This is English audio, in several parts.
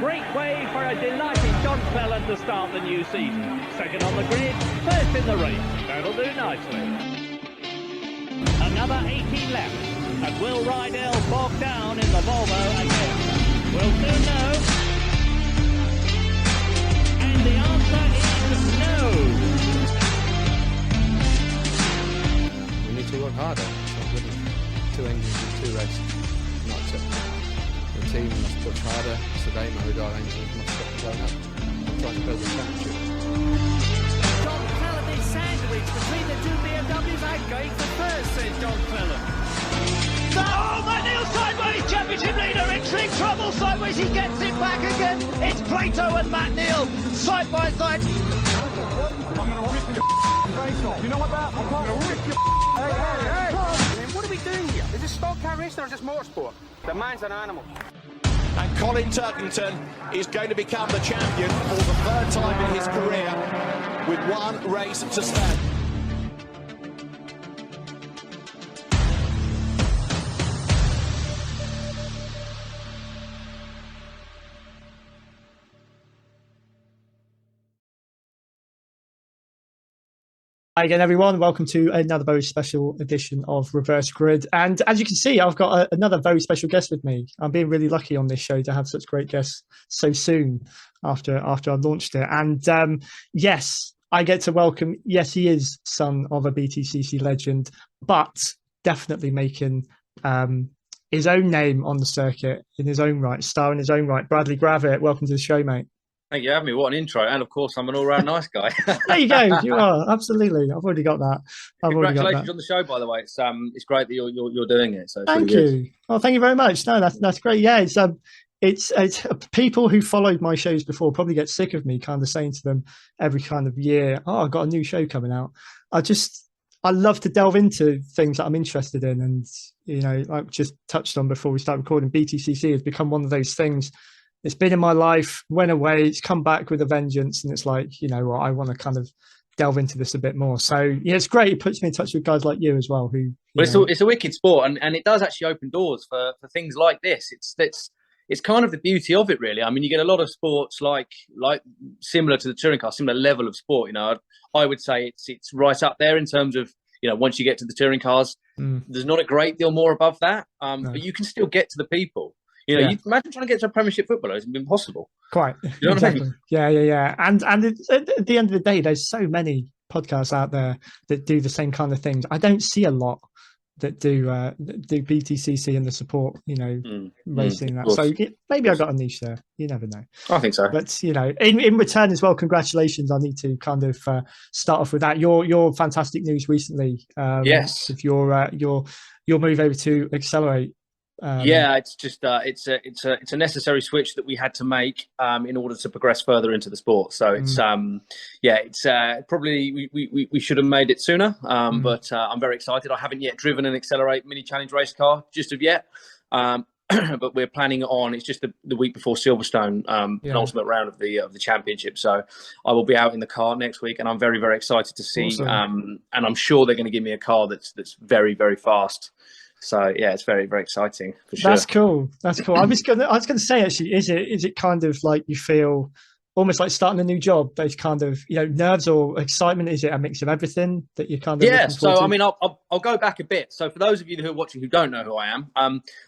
great way for a delighted John Cleland to start the new season. Second on the grid, first in the race. That'll do nicely. Another 18 left, and will Rydell bog down in the Volvo again? We'll soon know. And the answer is no. We need to work harder. It's not good enough. 2 engines and 2 races. Not acceptable. The team must push harder. Today, my regard engines must step the up and try to build the championship. John Cleland is sandwiched between the 2 BMWs and going for first, says John Cleland. Oh, Matt sideways, championship leader, entering trouble sideways, he gets it back again. It's Plato and Matt Neal, side by side. I'm going to rip your face off. You know what that? I'm going to rip your Hey! What are we doing here? Is this stock car racing or is this motorsport? The man's an animal. And Colin Turkington is going to become the champion for the 3rd time in his career with 1 race to stand. Hi again, everyone. Welcome to another very special edition of Reverse Grid. And as you can see, I've got another very special guest with me. I'm being really lucky on this show to have such great guests so soon after I launched it. And yes, I get to welcome, yes, he is son of a BTCC legend, but definitely making his own name on the circuit in his own right, star in his own right. Bradley Gravett, welcome to the show, mate. Thank you for having me. What an intro. And of course, I'm an all-round nice guy. There you go. You are. Absolutely. I've already got that. Congratulations on the show, by the way. It's great that you're doing it. So thank you. Oh, thank you very much. No, that's great. Yeah, it's people who followed my shows before probably get sick of me kind of saying to them every kind of year, oh, I've got a new show coming out. I love to delve into things that I'm interested in. And, you know, like just touched on before we start recording, BTCC has become one of those things. It's been in my life, went away, it's come back with a vengeance. And it's like, you know what, I want to kind of delve into this a bit more. So yeah, it's great. It puts me in touch with guys like you as well. It's a wicked sport, and it does actually open doors for things like this. It's kind of the beauty of it, really. I mean, you get a lot of sports like similar to the touring car, similar level of sport. You know, I would say it's right up there in terms of, you know, once you get to the touring cars, there's not a great deal more above that, no. But you can still get to the people. You know, you imagine trying to get to a Premiership footballer; it's impossible. Quite, you know exactly. What I Yeah. mean? And at the end of the day, there's so many podcasts out there that do the same kind of things. I don't see a lot that do BTCC and the support, you know, racing that. So maybe I got a niche there. You never know. I think so. But you know, in return as well, congratulations. I need to kind of start off with that. Your fantastic news recently. Yes. With your move over to Exceler8. Yeah, it's just it's a necessary switch that we had to make in order to progress further into the sport. So it's probably we should have made it sooner, but I'm very excited. I haven't yet driven an Exceler8 Mini Challenge race car just of yet, but we're planning on. It's just the week before Silverstone, penultimate round of the championship. So I will be out in the car next week, and I'm very, very excited to see. Awesome. And I'm sure they're going to give me a car that's very, very fast. So yeah, it's very, very exciting for sure. That's cool. I was gonna say, actually, is it kind of like you feel almost like starting a new job? Those kind of, you know, nerves or excitement? Is it a mix of everything that you kind of? Yeah. So I mean, I'll go back a bit. So for those of you who are watching who don't know who I am,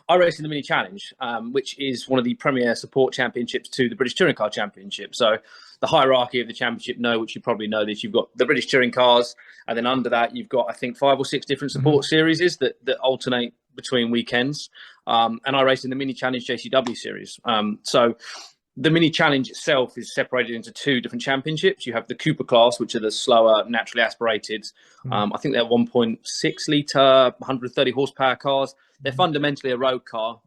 I race in the Mini Challenge, which is one of the premier support championships to the British Touring Car Championship. So the hierarchy of the championship, which you probably know this, you've got the British Touring Cars, and then under that you've got, I think, 5 or 6 different support series that alternate between weekends. And I race in the Mini Challenge JCW series. So the Mini Challenge itself is separated into 2 different championships. You have the Cooper class, which are the slower, naturally aspirated. I think they're 1.6 litre, 130 horsepower cars. They're fundamentally a road car.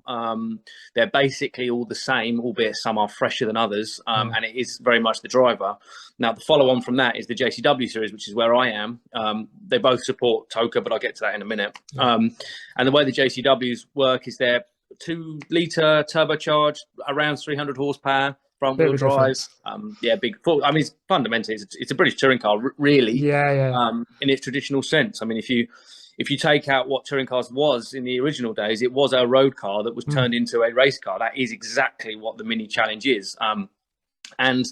They're basically all the same, albeit some are fresher than others. And it is very much the driver. Now, the follow-on from that is the JCW series, which is where I am. They both support TOCA, but I'll get to that in a minute. And the way the JCWs work is they're 2 litre turbocharged, around 300 horsepower, front wheel drive. Big. I mean, fundamentally, it's a British touring car, really. In its traditional sense. I mean, if if you take out what touring cars was in the original days, it was a road car that was turned into a race car. That is exactly what the Mini Challenge is. And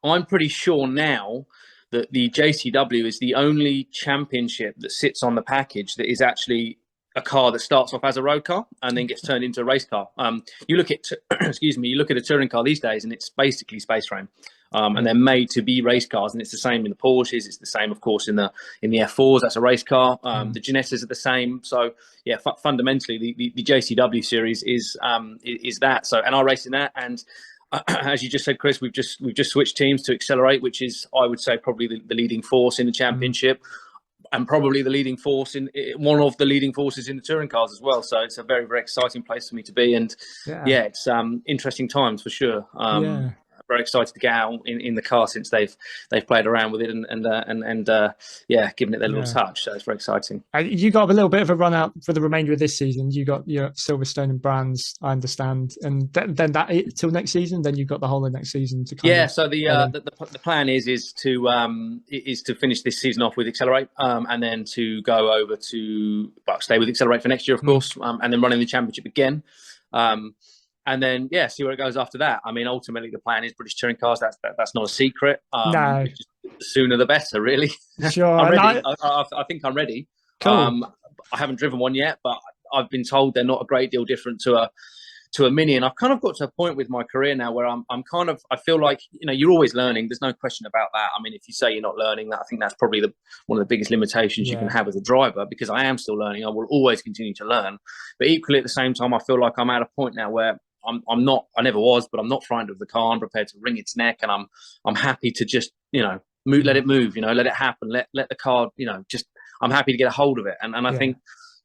I'm pretty sure now that the JCW is the only championship that sits on the package that is actually a car that starts off as a road car and then gets turned into a race car. You look at, excuse me, you look at a touring car these days, and it's basically space frame. And they're made to be race cars, and it's the same in the Porsches. It's the same, of course, in the F4s. That's a race car. The Ginettas are the same. So yeah, fundamentally, the JCW series is that. So, and I race in that. And as you just said, Chris, we've just switched teams to Exceler8, which is, I would say, probably the leading force in the championship. And probably the leading force in one of the leading forces in the touring cars as well. So it's a very, very exciting place for me to be. And yeah it's interesting times for sure. Very excited to get out in the car since they've played around with it and given it their little touch. So it's very exciting. You got a little bit of a run out for the remainder of this season. You got your Silverstone and Brands, I understand, and then that till next season. Then you've got the whole of next season to come. So the plan is to finish this season off with Exceler8, and then to go over to stay with Exceler8 for next year, of course, and then running the championship again. And then, see where it goes after that. I mean, ultimately, the plan is British touring cars. That's not a secret. No. Just the sooner the better, really. Sure. I'm ready. I think I'm ready. Cool. I haven't driven one yet, but I've been told they're not a great deal different to a Mini. And I've kind of got to a point with my career now where I feel like, you're always learning. There's no question about that. I mean, if you say you're not learning, I think that's probably one of the biggest limitations you can have as a driver, because I am still learning. I will always continue to learn. But equally at the same time, I feel like I'm at a point now where I'm not, I never was, but I'm not frightened of the car. I'm prepared to wring its neck, and I'm happy to just, let it move, let it happen. Let the car, I'm happy to get a hold of it. And I think,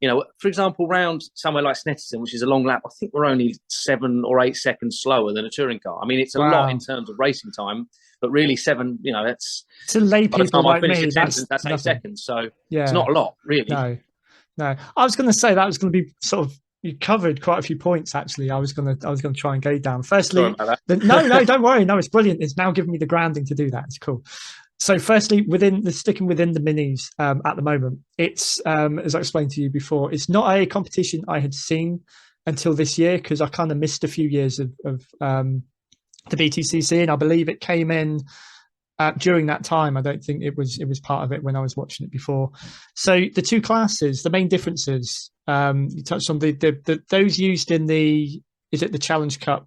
for example, round somewhere like Snetterton, which is a long lap, I think we're only 7 or 8 seconds slower than a touring car. I mean, it's a lot in terms of racing time, but really 7, that's to lay people like me. That's 8 seconds. So it's not a lot, really. No. I was going to say that was going to be sort of, you covered quite a few points. Actually, I was going to try and go down. Firstly, no, don't worry. No, it's brilliant. It's now giving me the grounding to do that. It's cool. So, firstly, sticking within the minis at the moment, it's as I explained to you before, it's not a competition I had seen until this year, because I kind of missed a few years of the BTCC, and I believe it came in during that time. I don't think it was part of it when I was watching it before. So the two classes, the main differences, you touched on those used in the Challenge Cup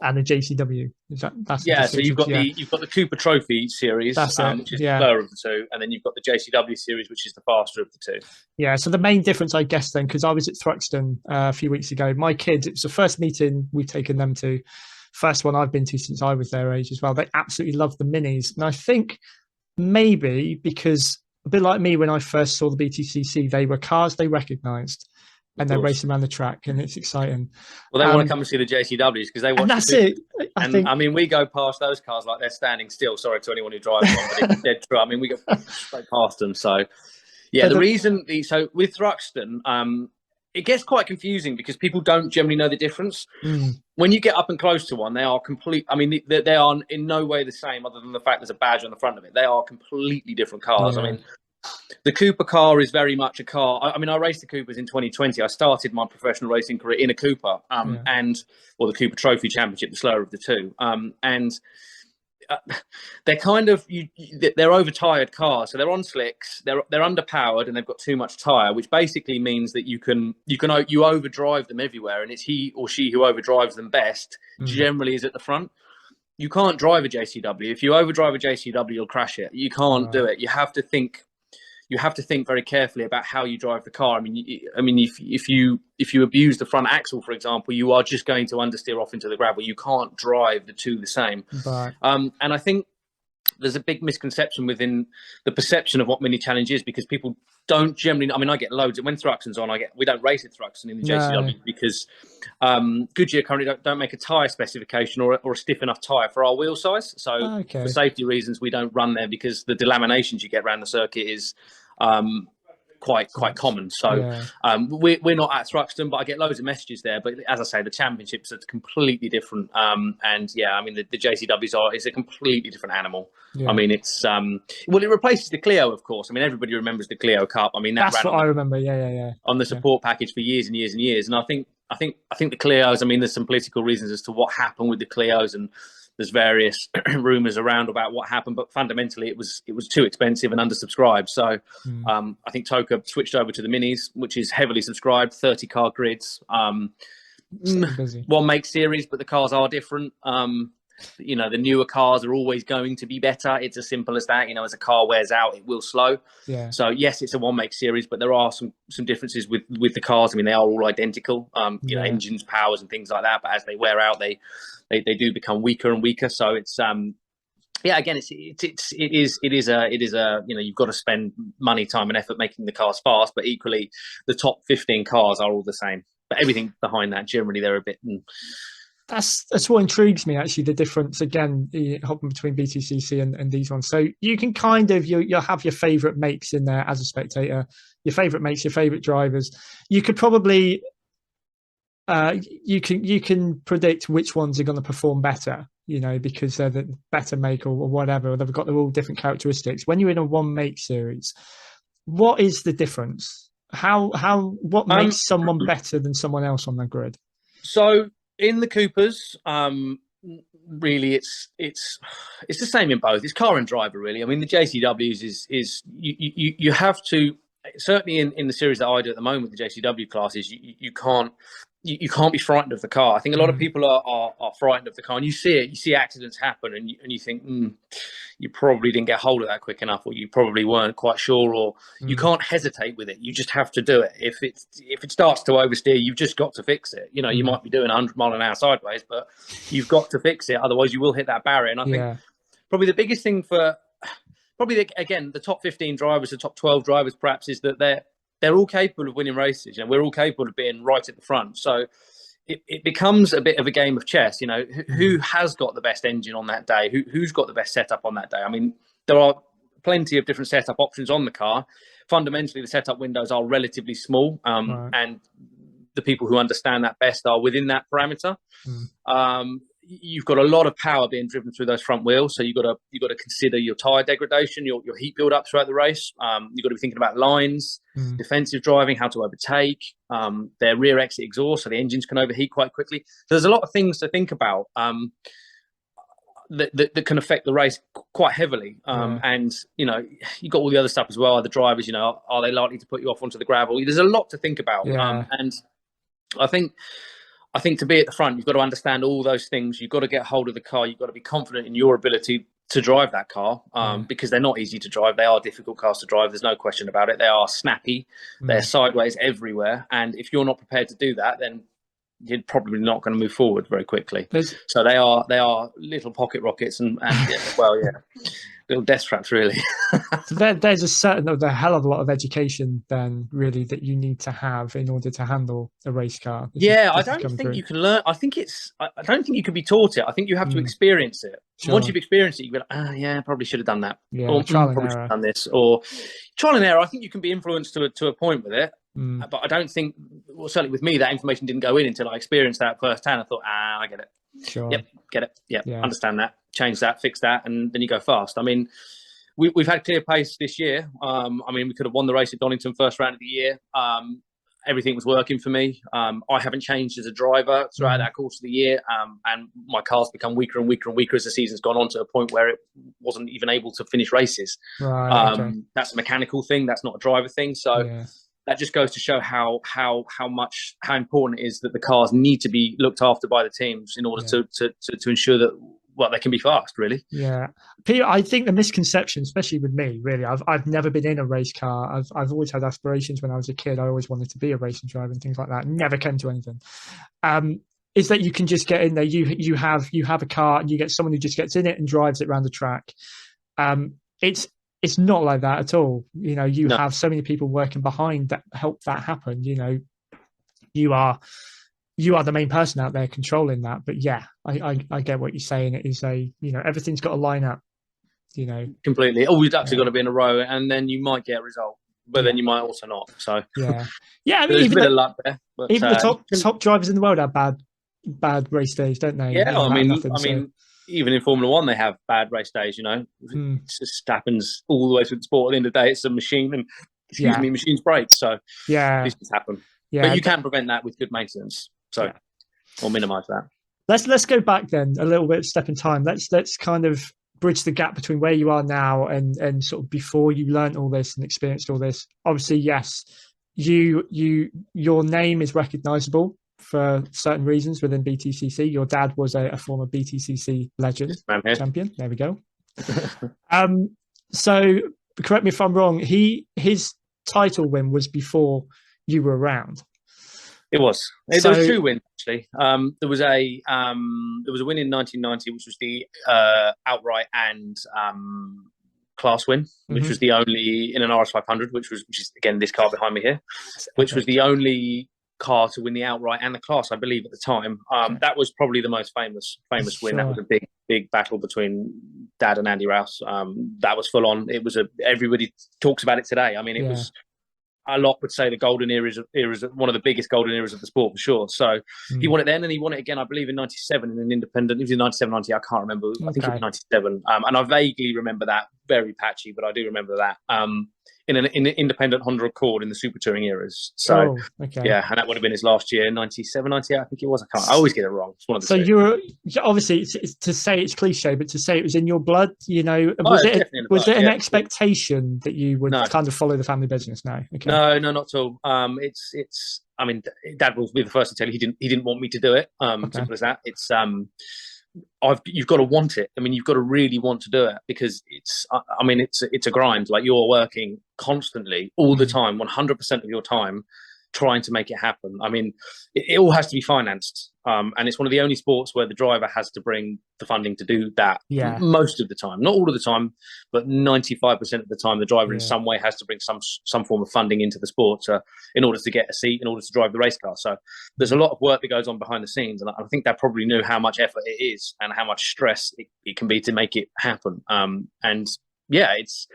and the JCW. So you've got the Cooper Trophy series, which is the slower of the two, and then you've got the JCW series, which is the faster of the two. Yeah. So the main difference, I guess, then, because I was at Thruxton a few weeks ago, my kids, it was the first meeting we've taken them to. First one I've been to since I was their age as well. They absolutely love the minis. And I think maybe because a bit like me, when I first saw the BTCC, they were cars they recognised, and they're racing around the track, and it's exciting. Well, they want to come and see the JCWs because they watch. And that's it. I mean, we go past those cars like they're standing still. Sorry to anyone who drives one, but it's dead true. I mean, we go straight past them. So, yeah, so with Thruxton, it gets quite confusing because people don't generally know the difference. When you get up and close to one, they are complete. I mean, they are in no way the same, other than the fact there's a badge on the front of it. They are completely different cars. I mean, the Cooper car is very much a car. I mean, I raced the Coopers in 2020. I started my professional racing career in a Cooper, or the Cooper Trophy Championship, the slower of the two. They're kind of they're overtired cars, so they're on slicks, they're underpowered, and they've got too much tire, which basically means that you overdrive them everywhere, and it's he or she who overdrives them best generally is at the front. You can't drive a JCW. If you overdrive a JCW, you'll crash it. You can't do it. You have to think very carefully about how you drive the car. I mean, if you abuse the front axle, for example, you are just going to understeer off into the gravel. You can't drive the two the same. Right. And I think there's a big misconception within the perception of what Mini Challenge is, because people don't generally. I mean, I get loads. When Thruxton's on, we don't race at Thruxton in the JCW because Goodyear currently don't make a tyre specification or a stiff enough tyre for our wheel size. So for safety reasons, we don't run there, because the delaminations you get around the circuit is quite common. So we're not at Thruxton, but I get loads of messages there. But as I say, the championships are completely different. And yeah, I mean the JCWs is a completely different animal. I mean it's well, it replaces the Clio, of course. I mean everybody remembers the Clio Cup. I mean that's what I remember. Yeah. On the support package for years and years and years. And I think the Clios. I mean, there's some political reasons as to what happened with the Clios, and there's various rumours around about what happened. But fundamentally, it was too expensive and undersubscribed. So I think Toka switched over to the Minis, which is heavily subscribed, 30-car grids, one make series, but the cars are different. You know, the newer cars are always going to be better. It's as simple as that. You know, as a car wears out, it will slow. Yeah. So yes, it's a one make series, but there are some differences with the cars. I mean, they are all identical. You know, engines, powers, and things like that. But as they wear out, they do become weaker and weaker. So it's yeah, again, it is a you know, you've got to spend money, time, and effort making the cars fast. But equally, the top 15 cars are all the same. But everything behind that, generally, they're a bit. That's what intrigues me, actually, the difference, again, hopping between BTCC and these ones. So you can kind of, you'll have your favourite makes in there as a spectator, your favourite makes, your favourite drivers. You could probably, you can predict which ones are going to perform better, you know, because they're the better make or whatever, or they've got their all different characteristics. When you're in a one make series, what is the difference? What makes someone better than someone else on the grid? So, in the Coopers, really, it's the same in both. It's car and driver, really. I mean, the JCWs is you have to, certainly in the series that I do at the moment, the JCW classes, you can't be frightened of the car. I think a lot of people are frightened of the car, and you see it. You see accidents happen, and you think you probably didn't get hold of that quick enough, or you probably weren't quite sure, or you can't hesitate with it. You just have to do it. If it starts to oversteer, you've just got to fix it. You know, you might be doing 100 mile an hour sideways, but you've got to fix it. Otherwise, you will hit that barrier. And I think probably the biggest thing for again the top 15 drivers, the top 12 drivers, perhaps, is that they're all capable of winning races, and we're all capable of being right at the front. So it becomes a bit of a game of chess. You know, who has got the best engine on that day? Who's got the best setup on that day? I mean, there are plenty of different setup options on the car. Fundamentally, the setup windows are relatively small, and the people who understand that best are within that parameter. You've got a lot of power being driven through those front wheels, so you've got to consider your tyre degradation, your heat build up throughout the race. You've got to be thinking about lines, defensive driving, how to overtake, their rear exit exhaust, so the engines can overheat quite quickly. So there's a lot of things to think about that can affect the race quite heavily. And you know, you've got all the other stuff as well. The drivers, you know, are they likely to put you off onto the gravel? There's a lot to think about, and I think to be at the front, you've got to understand all those things. You've got to get hold of the car. You've got to be confident in your ability to drive that car, because they're not easy to drive. They are difficult cars to drive. There's no question about it. They are snappy. They're sideways everywhere. And if you're not prepared to do that, then you're probably not going to move forward very quickly. So they are little pocket rockets and little death traps, really. So there's a hell of a lot of education then, really, that you need to have in order to handle a race car. I don't think you can learn. I don't think you can be taught it. I think you have to experience it. Sure. Once you've experienced it, you go, I probably should have done that. Or probably should have done this. Or trial and error. I think you can be influenced to a point with it. But I don't think, well, certainly with me, that information didn't go in until I experienced that firsthand. I thought, I get it. Sure. Yep, get it. Yep, understand that. Change that, fix that, and then you go fast. I mean, we've had clear pace this year. I mean, we could have won the race at Donington first round of the year. Everything was working for me. I haven't changed as a driver throughout that course of the year, and my car's become weaker and weaker and weaker as the season's gone on, to a point where it wasn't even able to finish races. That's a mechanical thing. That's not a driver thing. So that just goes to show how important it is that the cars need to be looked after by the teams in order to ensure that they can be fast, really. Yeah, Peter, I think the misconception, especially with me, really, I've never been in a race car. I've always had aspirations when I was a kid. I always wanted to be a racing driver and things like that. Never came to anything. Is that you can just get in there? You have a car and you get someone who just gets in it and drives it around the track. It's not like that at all. You know, you have so many people working behind that help that happen. You know, you are the main person out there controlling that. But yeah, I get what you're saying. It is everything's got to line up, you know. Completely. All your ducks have got to be in a row, and then you might get a result. but then you might also not. So yeah. I mean, there's a even bit of luck there. But, even the top drivers in the world have bad race days, don't they? yeah, I mean, so. even in Formula One, they have bad race days. It just happens all the way through the sport. At the end of the day, it's a machine, and machines break. So these things happen. But you can prevent that with good maintenance. So or minimise that. Let's go back then a little bit, step in time. Let's kind of bridge the gap between where you are now and sort of before you learned all this and experienced all this. Obviously, yes, your name is recognisable for certain reasons within BTCC. Your dad was a former BTCC legend, champion. There we go. So correct me if I'm wrong. His title win was before you were around. It was. There was 2 wins actually. There was a win in 1990, which was the outright and class win, which was the only in an RS 500, which is again this car behind me here, which was the only car to win the outright and the class, I believe, at the time. That was probably the most famous win. That was a big battle between Dad and Andy Rouse. That was full on. It was everybody talks about it today. I mean, it was. A lot would say the golden era is one of the biggest golden eras of the sport for sure. So he won it then, and he won it again, I believe, in '97 in an independent. It was in '97, '98. I can't remember. I think it was '97. And I vaguely remember that, very patchy, but I do remember that. In an independent Honda Accord in the Super Touring eras. So and that would have been his last year, 97, 98, I think it was. I always get it wrong. It's one of the two. You were obviously it's to say it's cliche, but to say it was in your blood, was it an expectation that you would kind of follow the family business now? No, not at all. It's. I mean, Dad will be the first to tell you he didn't want me to do it. Simple as that. It's you've got to want it. I mean, you've got to really want to do it because it's a grind. Like you're working constantly all the time, 100% of your time trying to make it happen. I mean, it all has to be financed. And it's one of the only sports where the driver has to bring the funding to do that most of the time. Not all of the time, but 95% of the time, the driver in some way has to bring some form of funding into the sport in order to get a seat, in order to drive the race car. So there's a lot of work that goes on behind the scenes. And I think Dad probably knew how much effort it is and how much stress it can be to make it happen. It's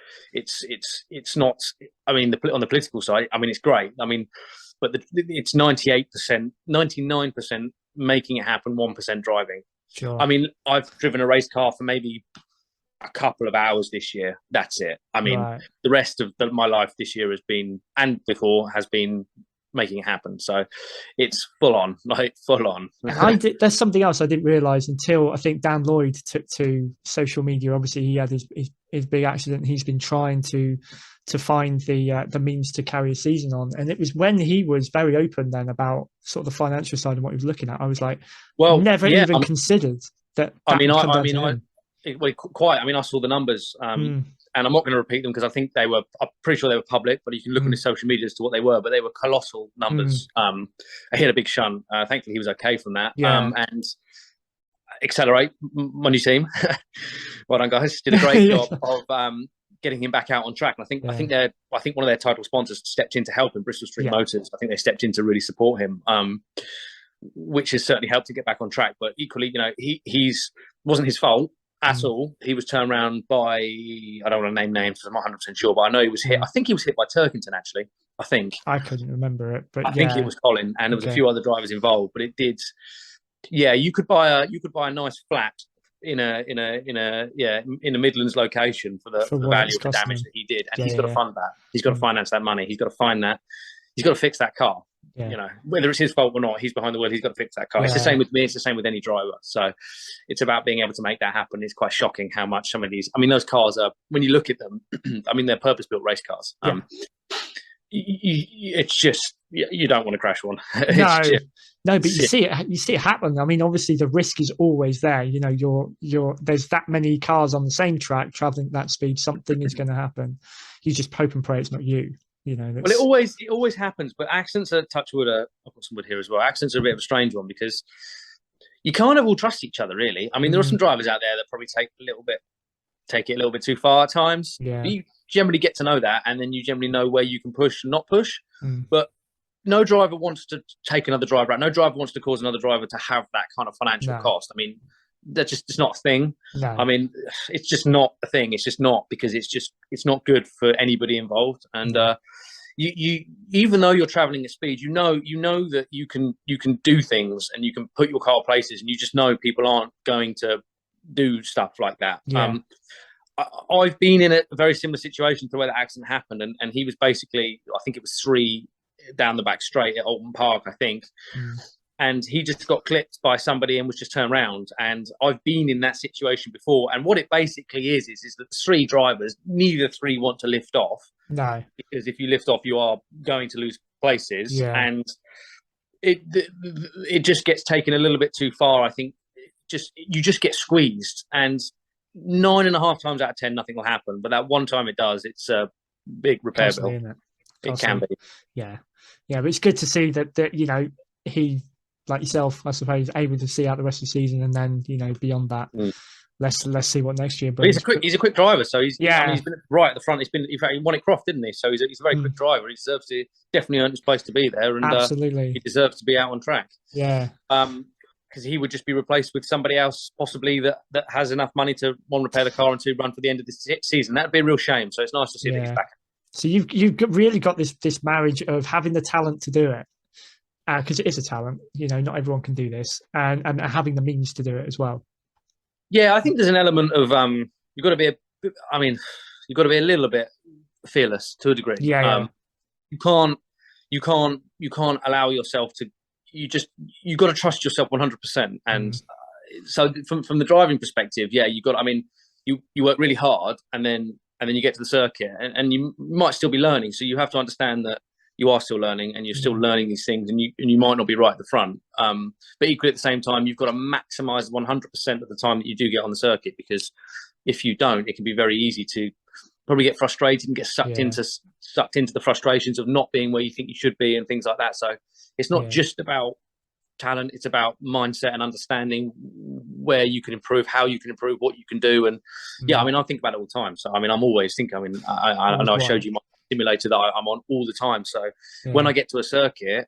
not, I mean, on the political side, I mean, it's great. I mean, but it's 98%, 99% making it happen, 1% driving. Sure. I mean, I've driven a race car for maybe a couple of hours this year. That's it. I mean, the rest of my life this year has been, and before, has been making it happen. So it's full on. There's something else I didn't realise until I think Dan Lloyd took to social media. Obviously, he had his big accident. He's been trying to find the means to carry a season on, and it was when he was very open then about sort of the financial side and what he was looking at. I was like, well, never even considered that. I saw the numbers, and I'm not going to repeat them because I think I'm pretty sure they were public, but you can look on his social media as to what they were, but they were colossal numbers. He had a big shunt. Thankfully, he was okay from that. And Exceler8, my new team, well done guys, did a great job of getting him back out on track. And I think one of their title sponsors stepped in to help him, Bristol Street Motors. I think they stepped in to really support him, which has certainly helped to get back on track. But equally, he's wasn't his fault at all. He was turned around by, I don't want to name names, I'm not 100% sure, but I know he was hit. I think he was hit by Turkington, actually. I couldn't remember it, but I think it was Colin, and there was a few other drivers involved. But it did. Yeah, you could buy a nice flat in a Midlands location for the value of the damage that he did, and he's got to fund that. He's got to finance that money. He's got to find that. He's got to fix that car. Whether it's his fault or not, he's behind the wheel. He's got to fix that car. It's the same with me. It's the same with any driver. So it's about being able to make that happen. It's quite shocking how much some of these. I mean, those cars are, when you look at them, I mean, they're purpose-built race cars. It's just you don't want to crash one. No, but you see it happen. I mean, obviously the risk is always there. There's that many cars on the same track traveling at that speed. Something is going to happen. You just hope and pray it's not you. Well, it always happens. But accidents are, touch wood. I've got some wood here as well. Accidents are a bit of a strange one because you kind of all trust each other, really. I mean, there are some drivers out there that probably take it a little bit too far at times. Yeah. You generally get to know that, and then you generally know where you can push and not push. But no driver wants to take another driver out. No driver wants to cause another driver to have that kind of financial cost. I mean, it's not a thing. No. I mean, it's just not a thing. It's just not, because it's not good for anybody involved. And you even though you're traveling at speed, you know that you can do things and you can put your car places, and you just know people aren't going to do stuff like that. Yeah. I've been in a very similar situation to where the accident happened, and he was basically, I think it was 3 down the back straight at Alton Park, I think. And he just got clipped by somebody and was just turned around. And I've been in that situation before. And what it basically is that the 3 drivers, neither 3 want to lift off. No. Because if you lift off, you are going to lose places. Yeah. And it just gets taken a little bit too far. I think you just get squeezed. And 9.5 times out of 10, nothing will happen. But that one time it does, it's a big repair bill. Isn't it? It can be. Yeah. Yeah. But it's good to see that you know, he, like yourself, I suppose, able to see out the rest of the season, and then, you know, beyond that, let's see what next year brings. He's a quick driver, so he's yeah. I mean, he's been right at the front. In fact, he won at Croft, didn't he? So he's a very quick driver. He deserves to definitely earn his place to be there, and absolutely, he deserves to be out on track. Yeah. Because he would just be replaced with somebody else, possibly that has enough money to, 1, repair the car, and 2, run for the end of the season. That'd be a real shame. So it's nice to see that he's back. So you've really got this marriage of having the talent to do it, because it is a talent. You know, not everyone can do this, and having the means to do it as well. Yeah, I think there's an element of you've got to be a little bit fearless to a degree. Yeah. You can't allow yourself to. You've got to trust yourself 100%. And so from the driving perspective, yeah, you work really hard, and then you get to the circuit, and you might still be learning. So you have to understand that you are still learning, and you're still learning these things, and you might not be right at the front. But equally at the same time, you've got to maximise 100% of the time that you do get on the circuit, because if you don't, it can be very easy to probably get frustrated and get sucked into the frustrations of not being where you think you should be, and things like that. So it's not just about talent, it's about mindset and understanding where you can improve, how you can improve, what you can do. And I mean, I think about it all the time. So I mean, I'm always thinking, I mean, I know I showed you my simulator that I'm on all the time. So when I get to a circuit,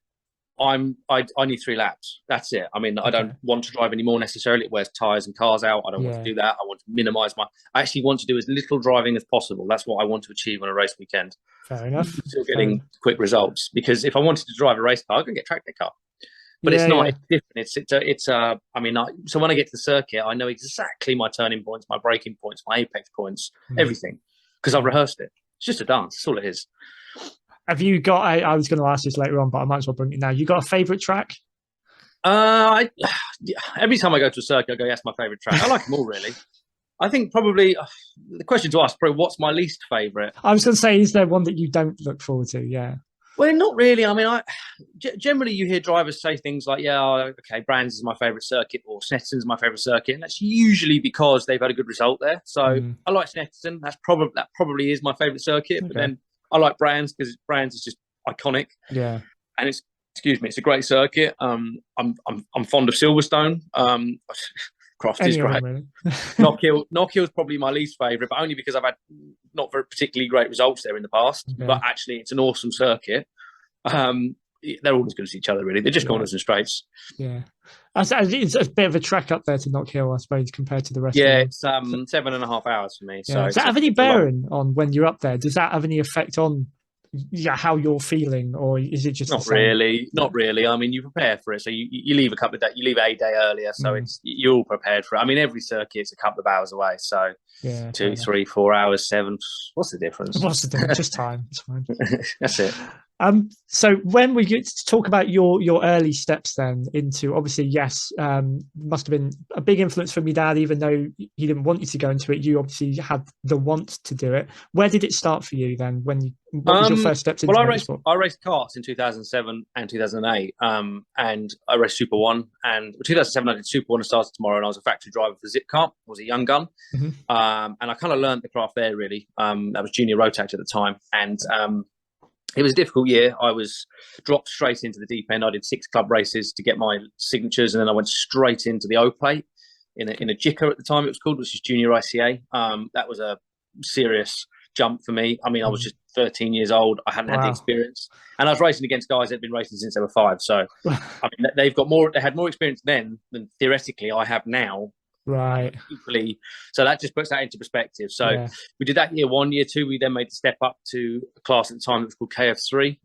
I need 3 laps. That's it. I mean, I don't want to drive anymore necessarily. It wears tyres and cars out. I don't want to do that. I want to minimise I actually want to do as little driving as possible. That's what I want to achieve on a race weekend. Fair enough. Still getting quick results, because if I wanted to drive a race car, I can get track day car. But it's not. It's different. I mean, so when I get to the circuit, I know exactly my turning points, my braking points, my apex points, everything, because I've rehearsed it. It's just a dance. That's all it is. Have you got? I was going to ask this later on, but I might as well bring it now. You got a favourite track? Every time I go to a circuit, I go, "That's my favourite track." I like them all, really. I think probably the question to ask, probably, what's my least favourite? I was going to say, is there one that you don't look forward to? Yeah. Well, not really. I mean, generally you hear drivers say things like, Brands is my favourite circuit, or Snetterton's my favourite circuit, and that's usually because they've had a good result there. So I like Snetterton. That probably is my favourite circuit. Okay. But then I like Brands because Brands is just iconic. Yeah, and it's a great circuit. I'm fond of Silverstone. Croft is great. Really. Knock Hill's probably my least favourite, but only because I've had not very particularly great results there in the past. Okay. But actually, it's an awesome circuit. They're all as good as each other, really. They're just corners and straights. Yeah, it's a bit of a trek up there to Knock Hill, I suppose, compared to the rest. Yeah, it's 7.5 hours for me. Yeah. So does that have any bearing on when you're up there? Does that have any effect on how you're feeling, or is it just not really? I mean, you prepare for it, so you leave a couple of days. You leave a day earlier, so you're all prepared for it. I mean, every circuit's a couple of hours away, so 2, 3, 4 hours, 7. What's the difference? Just time. It's fine. That's it. So when we get to talk about your early steps then into, obviously, yes, must have been a big influence from your dad, even though he didn't want you to go into it. You obviously had the want to do it. Where did it start for you then? What was your first steps into motorsport? I raced karts in 2007 and 2008, and I raced Super 1. And in 2007, I did Super 1 and started tomorrow, and I was a factory driver for Zipcar. I was a young gun. And I kind of learned the craft there, really. That was junior Rotax at the time. And it was a difficult year. I was dropped straight into the deep end. I did 6 club races to get my signatures, and then I went straight into the O plate in a JICA at the time it was called, which is junior ICA. That was a serious jump for me. I mean, I was just 13 years old. I hadn't had the experience, and I was racing against guys that had been racing since they were 5. So, I mean, they had more experience then than theoretically I have now. Right. equally. So that just puts that into perspective. So Yeah. we did that year one. Year two, we then made the step up to a class at the time that was called KF3,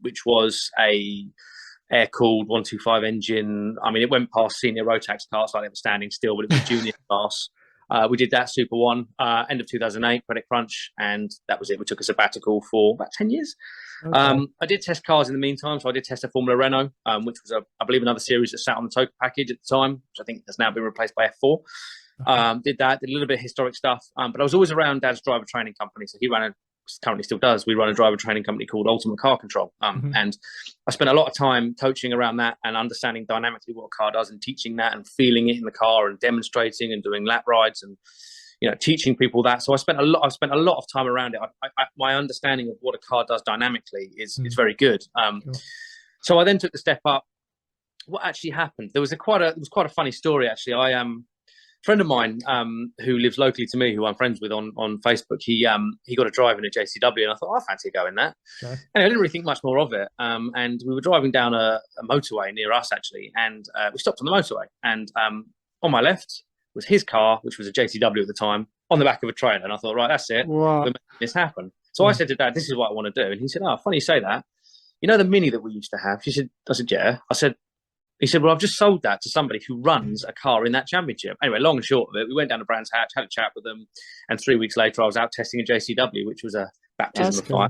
which was a air-cooled 125 engine. I mean, it went past senior Rotax cars, like they were standing still, but it was a junior class. We did that Super 1, end of 2008, credit crunch, and that was it. We took a sabbatical for about 10 years. Okay. I did test cars in the meantime. So I did test a Formula Renault, which was, I believe, another series that sat on the Toka package at the time, which I think has now been replaced by F4. Did that, did a little bit of historic stuff. But I was always around Dad's driver training company. So he currently still does. We run a driver training company called Ultimate Car Control. And I spent a lot of time coaching around that and understanding dynamically what a car does and teaching that and feeling it in the car and demonstrating and doing lap rides and, you know, teaching people that. So I spent a lot of time around it. My understanding of what a car does dynamically is very good. So I then took the step up. What actually happened? It was quite a funny story, actually. Friend of mine who lives locally to me, who I'm friends with on Facebook, he got a drive in a JCW, and I thought, I fancy going that. Okay. And I didn't really think much more of it. And we were driving down a motorway near us, actually, and we stopped on the motorway. And on my left was his car, which was a JCW at the time, on the back of a trailer. And I thought, right, that's it. Wow. We're making this happen. So I said to Dad, this is what I want to do. And he said, oh, funny you say that. You know the Mini that we used to have? I said, yeah. He said, well, I've just sold that to somebody who runs a car in that championship. Anyway, long and short of it, we went down to Brands Hatch, had a chat with them. And 3 weeks later, I was out testing a JCW, which was a baptism of fire.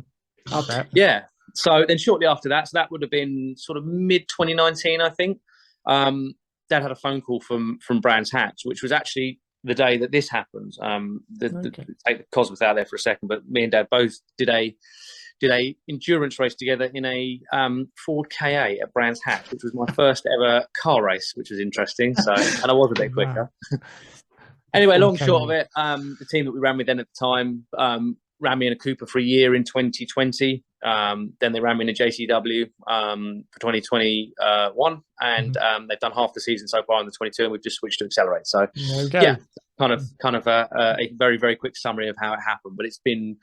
I'll bet. Yeah. So then shortly after that, so that would have been sort of mid-2019, I think, Dad had a phone call from Brands Hatch, which was actually the day that this happened. Take the Cosworth out there for a second, but me and Dad both did a endurance race together in a Ford KA at Brands Hatch, which was my first ever car race, which was interesting. So, and I was a bit quicker. Anyway, long and short of it, the team that we ran with then at the time ran me in a Cooper for a year in 2020. Then they ran me in a JCW for 2021, and they've done half the season so far in the 22, and we've just switched to Exceler8. So, yeah, kind of a very, very quick summary of how it happened. But it's been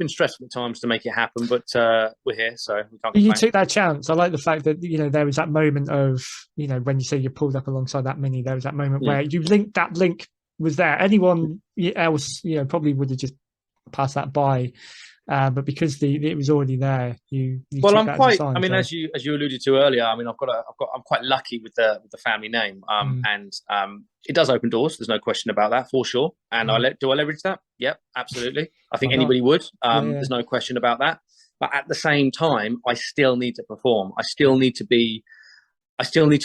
stressful at times to make it happen, but we're here, so we can't complain. You took that chance. I like the fact that, you know, there was that moment of, you know, when you say you pulled up alongside that Mini, there was that moment where you linked, that link was there. Anyone else, you know, probably would have just passed that by. But because it was already there, you well, I'm quite. Sign, I mean, so. as you alluded to earlier, I mean, I'm quite lucky with the family name, and it does open doors. There's no question about that, for sure. And do I leverage that? Yep, absolutely. I think anybody would. There's no question about that. But at the same time, I still need to perform. I still need to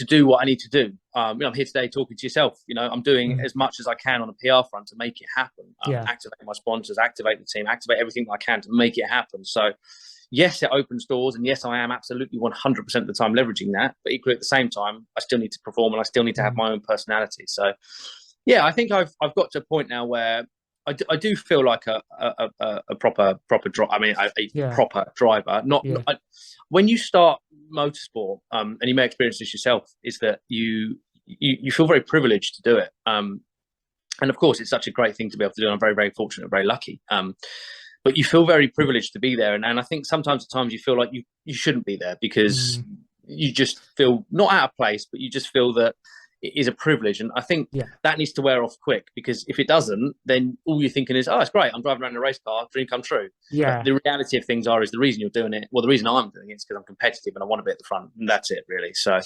do what I need to do. You know, I'm here today talking to yourself. You know, I'm doing as much as I can on a PR front to make it happen. Activate my sponsors, activate the team, activate everything I can to make it happen. So, yes, it opens doors, and yes, I am absolutely 100% of the time leveraging that. But equally, at the same time, I still need to perform, and I still need to have my own personality. So, yeah, I think I've got to a point now where I do feel like a proper driver. I mean, a proper driver. When you start motorsport, and you may experience this yourself, is that you feel very privileged to do it. And of course, it's such a great thing to be able to do. And I'm very, very fortunate, very lucky. But you feel very privileged to be there. And I think sometimes at times you feel like you shouldn't be there because you just feel not out of place, but you just feel that it is a privilege. And I think that needs to wear off quick, because if it doesn't, then all you're thinking is, oh, it's great, I'm driving around in a race car, dream come true. Yeah. But the reality of things is the reason you're doing it, well, the reason I'm doing it is because I'm competitive and I want to be at the front, and that's it, really. So,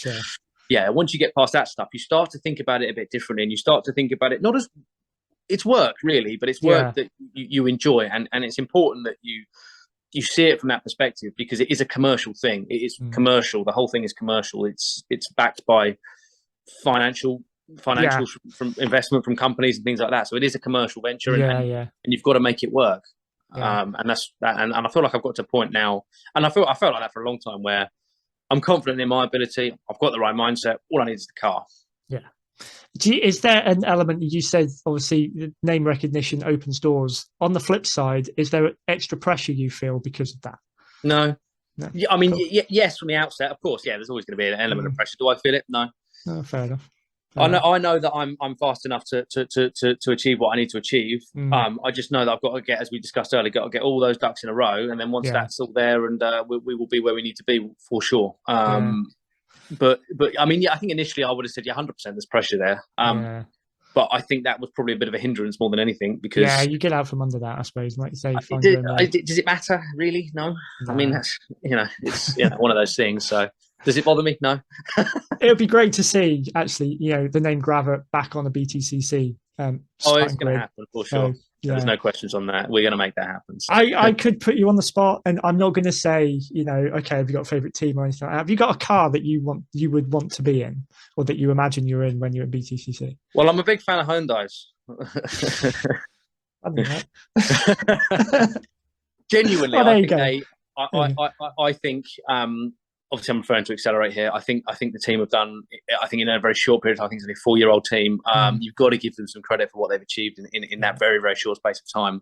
yeah, once you get past that stuff, you start to think about it a bit differently, and you start to think about it not as it's work, really, but it's work that you enjoy. And it's important that you see it from that perspective, because it is a commercial thing. It is commercial. The whole thing is commercial. It's backed by financial from investment from companies and things like that. So it is a commercial venture, and you've got to make it work. And that's that. And I feel like I've got to a point now, and I felt like that for a long time, where I'm confident in my ability. I've got the right mindset. All I need is the car. Yeah. Is there an element, you said, obviously, the name recognition opens doors. On the flip side, is there extra pressure you feel because of that? No. I mean, yes, from the outset, of course. Yeah, there's always going to be an element of pressure. Do I feel it? No. No, fair enough. I know that I'm fast enough to achieve what I need to achieve. I just know that I've got to get, as we discussed earlier, got to get all those ducks in a row, and then once that's all there, and we will be where we need to be for sure. But I mean, I think initially I would have said 100% there's pressure there. But I think that was probably a bit of a hindrance more than anything because Yeah, you get out from under that, I suppose. Like you say, find does your own way. it matter really? No. I mean No. that's it's one of those things. So does it bother me? No. It would be great to see actually, the name Gravett back on the BTCC. It's starting going to grid. happen for sure. So, yeah. There's no questions on that. We're going to make that happen. So. I could put you on the spot, and I'm not going to say, okay, have you got a favorite team or anything like that? Have you got a car that you would want to be in, or that you imagine you're in when you're in BTCC? Well, I'm a big fan of Hyundai's. I don't know. Genuinely, I think obviously I'm referring to Exceler8 here. I think the team have done. I think in a very short period of time, I think it's only a 4-year-old team. You've got to give them some credit for what they've achieved in that very, very short space of time.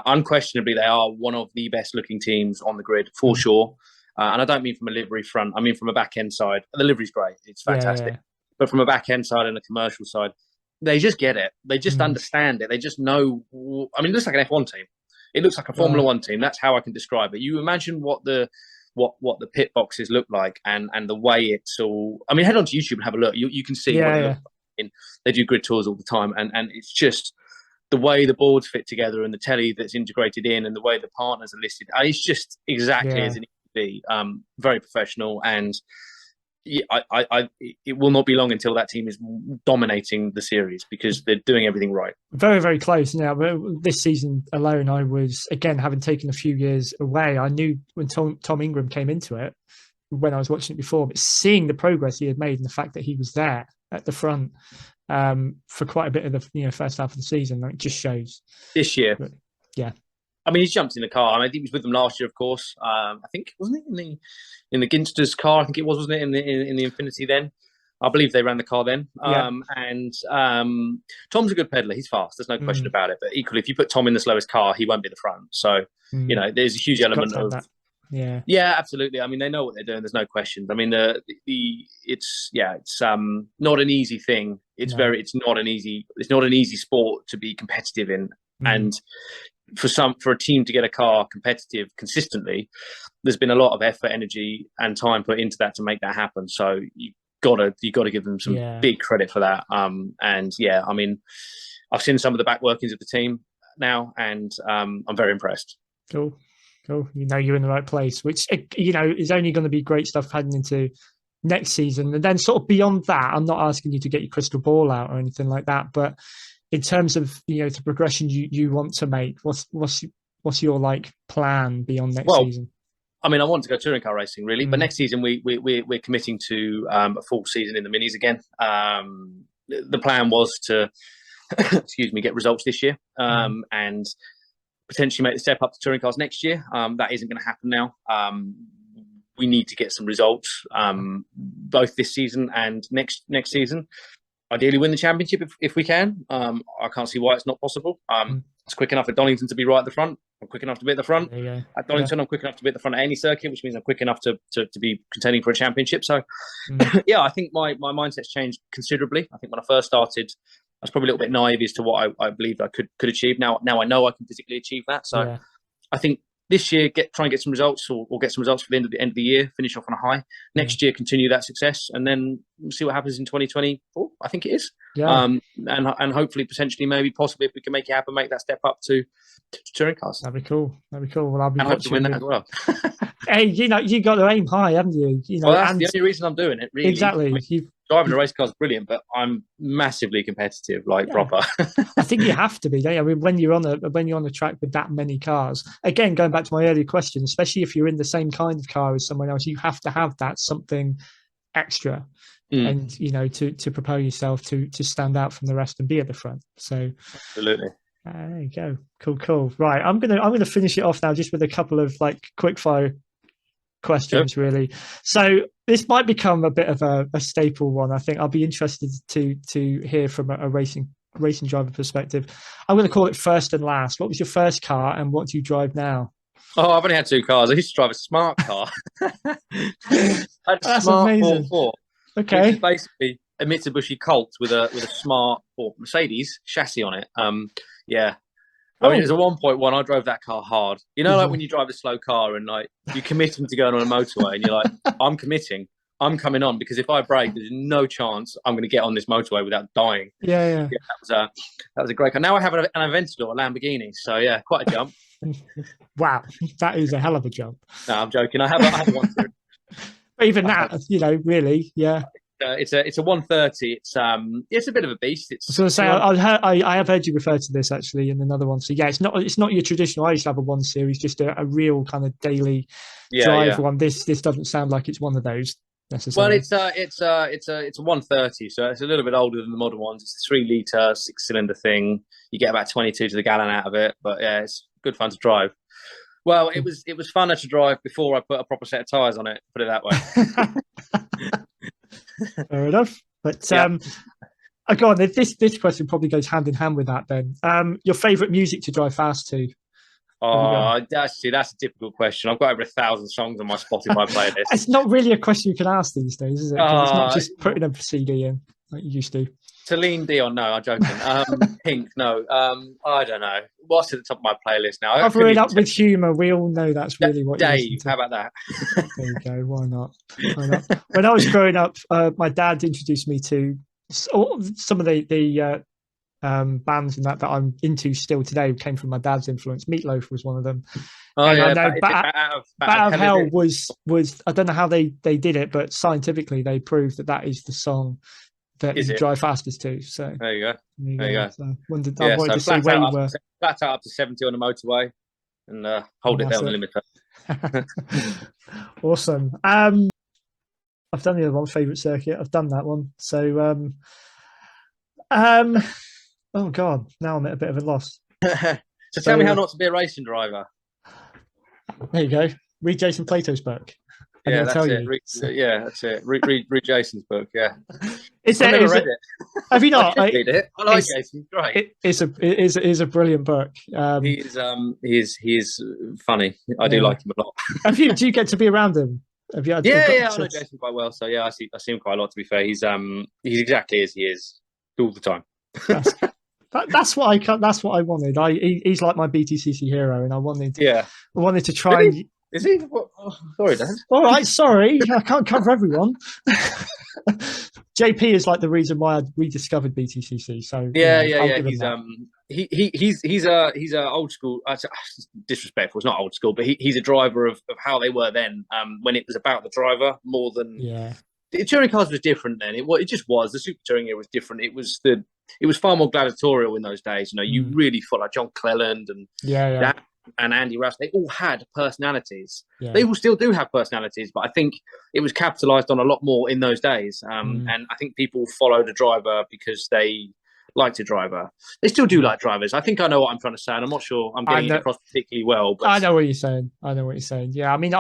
Unquestionably, they are one of the best looking teams on the grid for sure. And I don't mean from a livery front. I mean from a back end side. The livery's great; it's fantastic. But from a back end side and a commercial side, they just get it. They just understand it. They just know. I mean, it looks like an F1 team. It looks like a Formula One team. That's how I can describe it. You imagine what the pit boxes look like and the way it's all. I mean, head on to YouTube and have a look. You can see what it looks like. They do grid tours all the time, and it's just the way the boards fit together and the telly that's integrated in and the way the partners are listed. It's just exactly as it needs to be. Very professional, and it will not be long until that team is dominating the series because they're doing everything right. Very, very close. Now, this season alone, I was, again, having taken a few years away, I knew when Tom Ingram came into it, when I was watching it before, but seeing the progress he had made and the fact that he was there at the front for quite a bit of the first half of the season, it just shows. This year. But, yeah. I mean, he's jumped in the car. I mean, I think he was with them last year, of course. I think wasn't it in the Ginster's car? I think it was, wasn't it, in the Infinity then? I believe they ran the car then. And Tom's a good peddler. He's fast. There's no question about it. But equally, if you put Tom in the slowest car, he won't be at the front. So there's a huge element of that. Yeah, absolutely. I mean, they know what they're doing. There's no questions. I mean, it's not an easy thing. It's not an easy sport to be competitive in, and for a team to get a car competitive consistently, there's been a lot of effort, energy, and time put into that to make that happen. So you got to give them some big credit for that. And yeah, I mean, I've seen some of the back workings of the team now, and I'm very impressed. Cool. You're in the right place, which is only going to be great stuff heading into next season. And then sort of beyond that, I'm not asking you to get your crystal ball out or anything like that, but in terms of the progression you want to make, what's your plan beyond next season? I mean, I want to go touring car racing really, but next season we're committing to a full season in the minis again. The plan was to get results this year and potentially make the step up to touring cars next year. That isn't going to happen now. We need to get some results both this season and next season. Ideally win the championship if we can. I can't see why it's not possible. It's quick enough at Donington to be right at the front. I'm quick enough to be at the front. At Donington, I'm quick enough to be at the front of any circuit, which means I'm quick enough to be contending for a championship. So, I think my mindset's changed considerably. I think when I first started, I was probably a little bit naive as to what I believed I could achieve. Now I know I can physically achieve that. So I think this year, try and get some results or get some results for the end of the year, finish off on a high. Next year, continue that success, and then we'll see what happens in 2024. I think it is. And hopefully, potentially, possibly, if we can make it happen, make that step up to touring cars. That'd be cool. Well, I'll be hope to win that as well. Hey, you got to aim high, haven't you? Well, that's the only reason I'm doing it. Really, exactly. Driving a race car is brilliant, but I'm massively competitive, proper. I think you have to be, don't you? I mean, when you're on the track with that many cars, again, going back to my earlier question, especially if you're in the same kind of car as someone else, you have to have that something extra, and to propel yourself to stand out from the rest and be at the front. So, absolutely. There you go. Cool. Right, I'm gonna finish it off now, just with a couple of quick fire questions, really. So this might become a bit of a staple one. I think I'll be interested to hear from a racing driver perspective. I'm going to call it first and last. What was your first car, and what do you drive now? Oh, I've only had 2 cars. I used to drive a smart car. That's amazing. 4. Okay, which is basically a Mitsubishi Colt with a smart or Mercedes chassis on it. I mean, as a 1.1, I drove that car hard. Like when you drive a slow car and you're committing to going on a motorway and you're like, I'm committing. I'm coming on, because if I brake, there's no chance I'm going to get on this motorway without dying. Yeah. That was a great car. Now I have an Aventador, a Lamborghini. So yeah, quite a jump. Wow, that is a hell of a jump. No, I'm joking. I have one. But even that, really, yeah. It's a 130. It's a bit of a beast. It's So I have heard you refer to this actually in another one. So yeah, it's not your traditional. I used to have a 1 Series, just a real kind of daily drive one. This doesn't sound like it's one of those necessarily. Well, it's a 130, so it's a little bit older than the modern ones. It's a 3-litre 6-cylinder thing. You get about 22 to the gallon out of it, but yeah, it's good fun to drive. Well, it was funner to drive before I put a proper set of tyres on it. Put it that way. Fair enough. But go on. This question probably goes hand in hand with that. Then, your favourite music to drive fast to? Oh, that's a difficult question. I've got over 1,000 songs on my Spotify playlist. It's not really a question you can ask these days, is it? It's not just putting a CD in like you used to. Celine Dion, no, I'm joking. Pink, no. I don't know. What's at the top of my playlist now? Cover it up with humour. We all know that's really what Dave, how about that? There you go. Why not? When I was growing up, my dad introduced me to some of the bands and that I'm into still today came from my dad's influence. Meatloaf was one of them. Oh, and yeah, I know Bat of Hell was I don't know how they did it, but scientifically they proved that is the song that you drive fastest to. So there you go. There you go. So I wanted to see where you were. Flat out up to 70 on the motorway and hold it there on the limiter. Awesome. I've done the other one, favourite circuit. I've done that one. So oh God, now I'm at a bit of a loss. So tell me how not to be a racing driver. There you go. Read Jason Plato's book. Yeah, that's it. That's it. Read Jason's book. Yeah, I've never read it. Have you not? Read it. I like Jason. Great. It is a brilliant book. He is funny. I do like him a lot. Do you get to be around him? Have you? I know Jason quite well. So yeah, I see him quite a lot. To be fair, he's exactly as he is all the time. That's what I wanted. He's like my BTCC hero, and I wanted to try. Really? And, is he? Sorry, Dan. All right, sorry, I can't cover everyone. JP is like the reason why I rediscovered BTCC. So He's a old school. Disrespectful. It's not old school, but he's a driver of how they were then. When it was about the driver more than the touring cars was different then. It just was. The super touring era was different. It was far more gladiatorial in those days. You know, you really fought like John Cleland and and Andy Rouse. They all had personalities. They all still do have personalities, but I think it was capitalized on a lot more in those days. And I think people followed a driver because they liked a driver. They still do like drivers. I think I know what I'm trying to say, and I'm not sure I'm getting it across particularly well. But I know what you're saying. Yeah, I mean,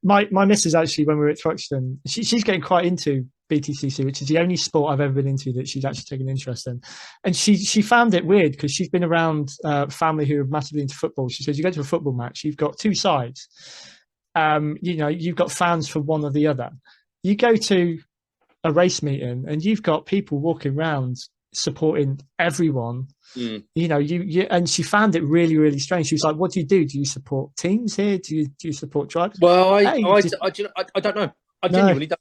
my missus actually, when we were at Thruxton, she's getting quite into BTCC, which is the only sport I've ever been into that she's actually taken interest in. And she found it weird because she's been around family who are massively into football. She says, you go to a football match, you've got two sides. You've got fans for one or the other. You go to a race meeting and you've got people walking around supporting everyone. And she found it really, really strange. She was like, what do? Do you support teams here? Do you support drivers? Well, I don't know. I genuinely don't.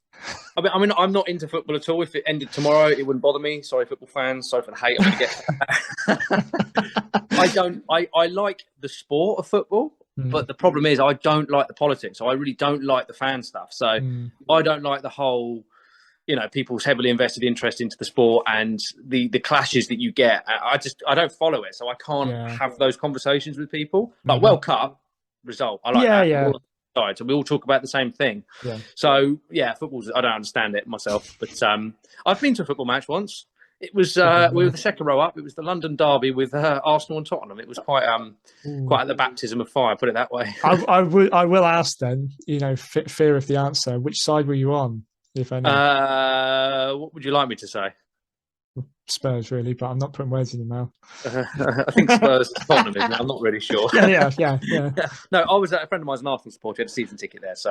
I mean, I'm not into football at all. If it ended tomorrow, it wouldn't bother me. Sorry, football fans. Sorry for the hate I'm going to get. I like the sport of football, but the problem is I don't like the politics. So I really don't like the fan stuff. So I don't like the whole, people's heavily invested interest into the sport and the clashes that you get. I don't follow it. So I can't have those conversations with people. Like World Cup result. I like that. Yeah. Side, so we all talk about the same thing. So football's, I don't understand it myself, but I've been to a football match once. It was we were the second row up. It was the London derby with Arsenal and Tottenham. It was quite at the baptism of fire, put it that way. I will ask then, fear of the answer, which side were you on, if any? What would you like me to say? Spurs, really, but I'm not putting words in your mouth. I think Spurs is Tottenham, isn't it? I'm not really sure. Yeah. No, I was a friend of mine's an Arsenal supporter. He had a season ticket there, so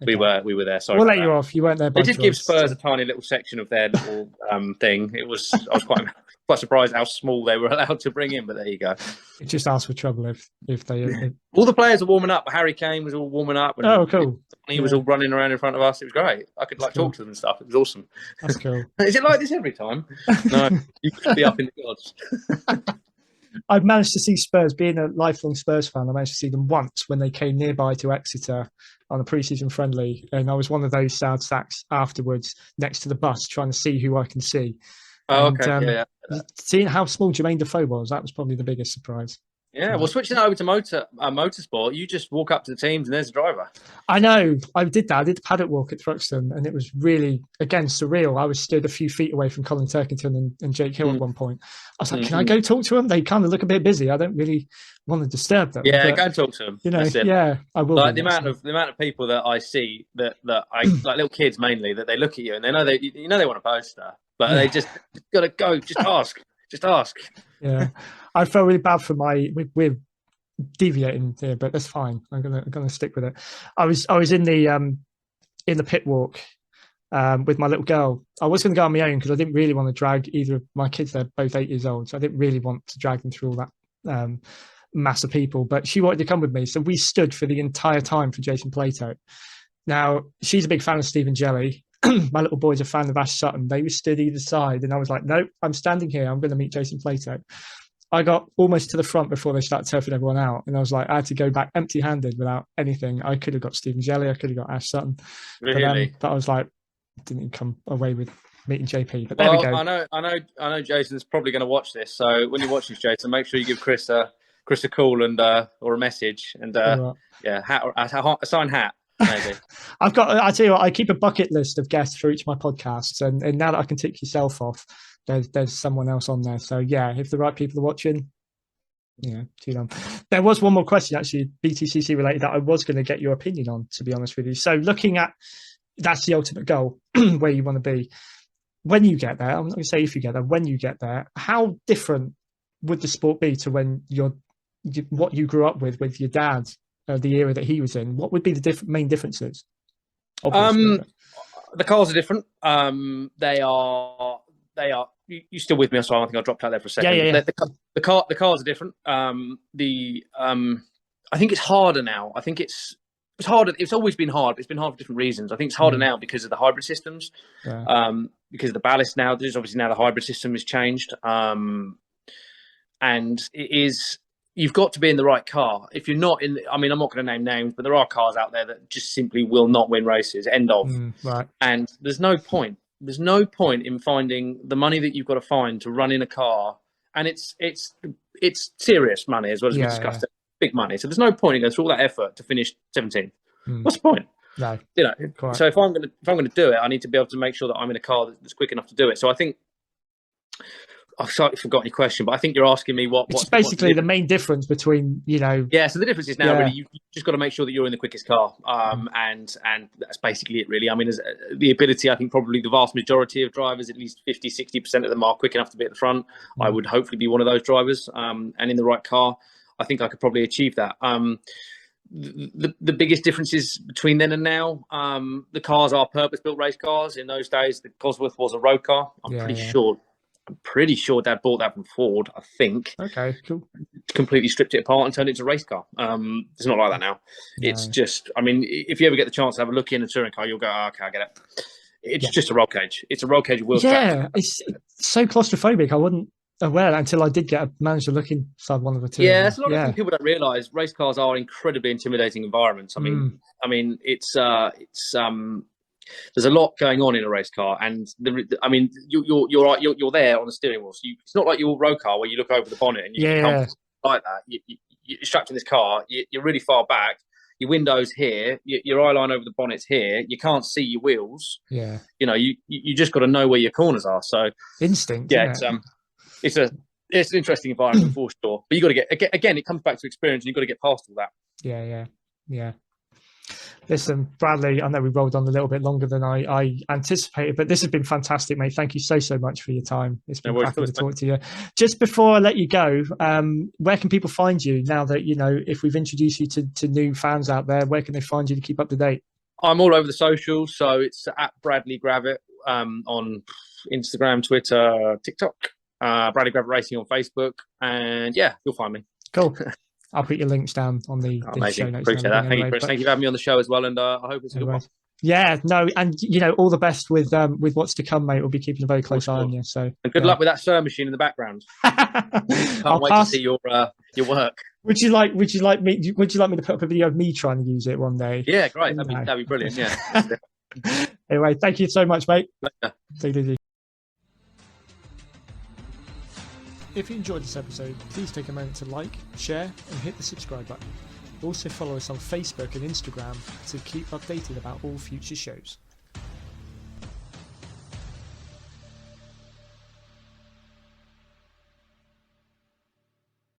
we were there. Sorry, we'll let you off. You weren't there. They did give Spurs a tiny little section of their little thing. I was quite quite surprised how small they were allowed to bring in, but there you go. It just asks for trouble if they. All the players are warming up. Harry Kane was all warming up. And Oh, cool. he was all running around in front of us. It was great. I could That's talk cool. to them and stuff. It was awesome. That's cool. Is it like this every time? No, you could be up in the odds. I've managed to see Spurs, being a lifelong Spurs fan, I managed to see them once when they came nearby to Exeter on a pre-season friendly, and I was one of those sad sacks afterwards next to the bus trying to see who I can see. Oh, And, okay. Yeah. Seeing how small Jermaine Defoe was, that was probably the biggest surprise. Yeah, well, switching over to motorsport, you just walk up to the teams and there's a driver. I know. I did that. I did the paddock walk at Thruxton, and it was really, again, surreal. I was stood a few feet away from Colin Turkington and Jake Hill at one point. I was like, can I go talk to them? They kind of look a bit busy. I don't really want to disturb them. Yeah, but, go and talk to them. You know, That's it. yeah, I will. Like the amount of people that I see that I like little kids mainly, that they look at you and they know they want a poster, but they just gotta go. Just ask. Yeah, I felt really bad for we're deviating here, but that's fine. I'm gonna stick with it. I was in the pit walk with my little girl. I was going to go on my own because I didn't really want to drag either of my kids. They're both 8 years old, so I didn't really want to drag them through all that mass of people. But she wanted to come with me, so we stood for the entire time for Jason Plato. Now she's a big fan of Stephen Jelly. My little boy's a fan of Ash Sutton. They were stood either side, and I was like, no, I'm standing here. I'm going to meet Jason Plato. I got almost to the front before they started turfing everyone out, and I was like, I had to go back empty-handed without anything. I could have got Stephen Jelly, I could have got Ash Sutton, Really? but I was like, didn't come away with meeting JP. But there we go. I know. Jason's probably going to watch this, so when you watch this, Jason, make sure you give Chris a call and or a message and a signed hat. Maybe. I tell you what, I keep a bucket list of guests for each of my podcasts, and now that I can tick yourself off, there's someone else on there. So yeah, if the right people are watching, yeah, too long. There was one more question actually, BTCC related, that I was going to get your opinion on, to be honest with you. So looking at, that's the ultimate goal, where you want to be when you get there. I'm not going to say if you get there, when you get there, how different would the sport be to when what you grew up with your dad? The era that he was in, what would be the main differences? The cars are different. They are. You still with me? So I think I dropped out there for a second. Yeah. The cars are different. I think it's harder now. I think it's harder. It's always been hard. But it's been hard for different reasons. I think it's harder now because of the hybrid systems. Yeah. Because of the ballast now. There's obviously now the hybrid system has changed. And it is. You've got to be in the right car. If you're not in, I'm not going to name names, but there are cars out there that just simply will not win races. End of. Right. And there's no point. There's no point in finding the money that you've got to find to run in a car, and it's serious money as well as we discussed. It. Big money. So there's no point in going through all that effort to finish 17th. What's the point? No. Quite. So if I'm going to do it, I need to be able to make sure that I'm in a car that's quick enough to do it. So I think. I've slightly forgotten your question, but I think you're asking me what's basically the main difference between, Yeah, so the difference is now really you've just got to make sure that you're in the quickest car, and that's basically it, really. There's the ability. I think probably the vast majority of drivers, at least 50-60% of them, are quick enough to be at the front. I would hopefully be one of those drivers, and in the right car, I think I could probably achieve that. The biggest differences between then and now, the cars are purpose-built race cars. In those days, the Cosworth was a road car. I'm pretty sure Dad bought that from Ford, I think. Okay, cool. Completely stripped it apart and turned it into a race car. It's not like that now. No. It's just, if you ever get the chance to have a look in a touring car, you'll go, okay, I get it. It's just a roll cage. It's a roll cage wheel track. Yeah, it's so claustrophobic. I wasn't aware until I did manage to look inside one of the two. Yeah, that's a lot of things people don't realise. Race cars are incredibly intimidating environments. There's a lot going on in a race car, and you're there on the steering wheel. So it's not like your road car where you look over the bonnet and you can like that. You're strapped in this car. You're really far back. Your window's here. Your eye line over the bonnet's here. You can't see your wheels. Yeah. You just got to know where your corners are. So instinct. Yeah. It's an interesting environment for sure. But you got to get again. It comes back to experience, and you've got to get past all that. Yeah. Listen, Bradley, I know we rolled on a little bit longer than I anticipated, but this has been fantastic, mate. Thank you so much for your time. It's been cracking to talk to you. Just before I let you go, where can people find you now that, if we've introduced you to new fans out there, where can they find you to keep up to date? I'm all over the socials, so it's at Bradley Gravett on Instagram, Twitter, TikTok. Bradley Gravett Racing on Facebook, and yeah, you'll find me. Cool. I'll put your links down on the show Amazing. notes. Appreciate that. Thank you, anyway, Chris. Thank you for having me on the show as well, and I hope it's a good one. Yeah, no, and all the best with what's to come, mate. We'll be keeping a very close eye on you. So, and good luck with that sewing machine in the background. Can't wait to see your work. Would you like me to put up a video of me trying to use it one day? Yeah, great. That'd be brilliant. Yeah. Anyway, thank you so much, mate. Later. Take it easy. If you enjoyed this episode, please take a moment to like, share, and hit the subscribe button. Also follow us on Facebook and Instagram to keep updated about all future shows.